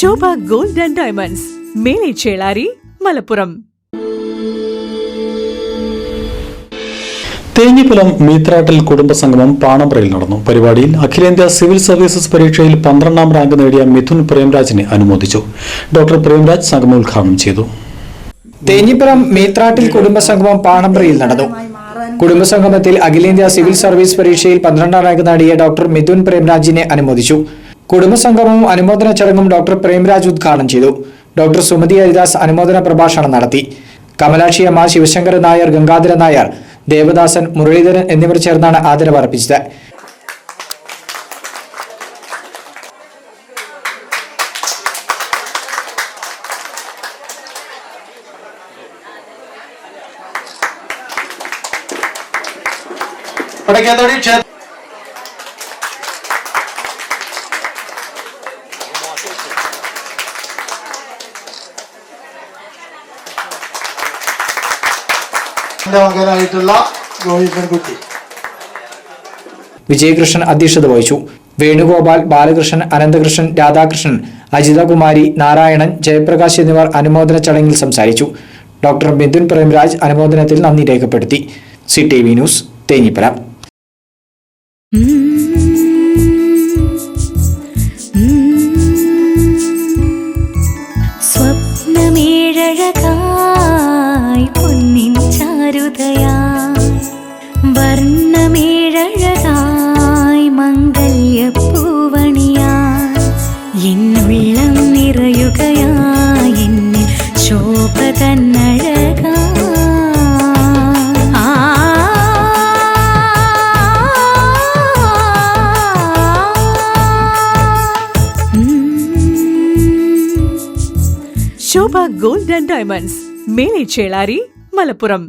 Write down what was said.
Shobha gold and diamonds, Melechelari, Malappuram. Thenhipalam മീത്രാട്ടിൽ കുടുംബസംഗമം പാണമ്പ്രയിൽ നടന്നു. പരിപാടിയിൽ അഖിലേന്ത്യാ സിവിൽ സർവീസസ് പരീക്ഷയിൽ 12ാം റാങ്ക് നേടിയ മിഥുൻ പ്രേംരാജിനെ അനുമോദിച്ചു. ഡോക്ടർ പ്രേംരാജ് സംഗമം ഉദ്ഘാടനം ചെയ്തു. തേഞ്ഞിപ്പലം മീത്രാട്ടിൽ കുടുംബസംഗമം പാണമ്പ്രയിൽ നടന്നു. കുടുംബസംഗമത്തിൽ അഖിലേന്ത്യാ സിവിൽ സർവീസ് പരീക്ഷയിൽ 12ാം റാങ്ക് നേടിയ ഡോക്ടർ മിഥുൻ പ്രേംരാജിനെ അനുമോദിച്ചു. കുടുംബസംഗമവും അനുമോദന ചടങ്ങും ഡോക്ടർ പ്രേംരാജ് ഉദ്ഘാടനം ചെയ്തു. ഡോക്ടർ സുമതി ഹരിദാസ് അനുമോദന പ്രഭാഷണം നടത്തി. കമലാക്ഷി അമ്മ, ശിവശങ്കരൻ നായർ, ഗംഗാധരൻ നായർ, ദേവദാസൻ, മുരളീധരൻ എന്നിവർ ചേർന്നാണ് ആദരവ് അർപ്പിച്ചത്. മകനായിട്ടുള്ള ഗോവിന്ദൻകുട്ടി വിജയകൃഷ്ണൻ അധ്യക്ഷത വഹിച്ചു. വേണുഗോപാൽ, ബാലകൃഷ്ണൻ, അനന്തകൃഷ്ണൻ, രാധാകൃഷ്ണൻ, അജിതകുമാരി, നാരായണൻ, ജയപ്രകാശ് എന്നിവർ അനുമോദന ചടങ്ങിൽ സംസാരിച്ചു. ഡോക്ടർ മിഥുൻ പ്രേംരാജ് അനുമോദനത്തിൽ നന്ദി രേഖപ്പെടുത്തി. CTV news, Thenhipalam. വർണ്ണമേഴഴകായി മംഗല്യപ്പൂവണിയായി എന്നുള്ളം നിറയുകയായി എന്നിൽ ശോഭ തന്നഴകാ. Shobha gold and diamonds, Melechelari, Malappuram.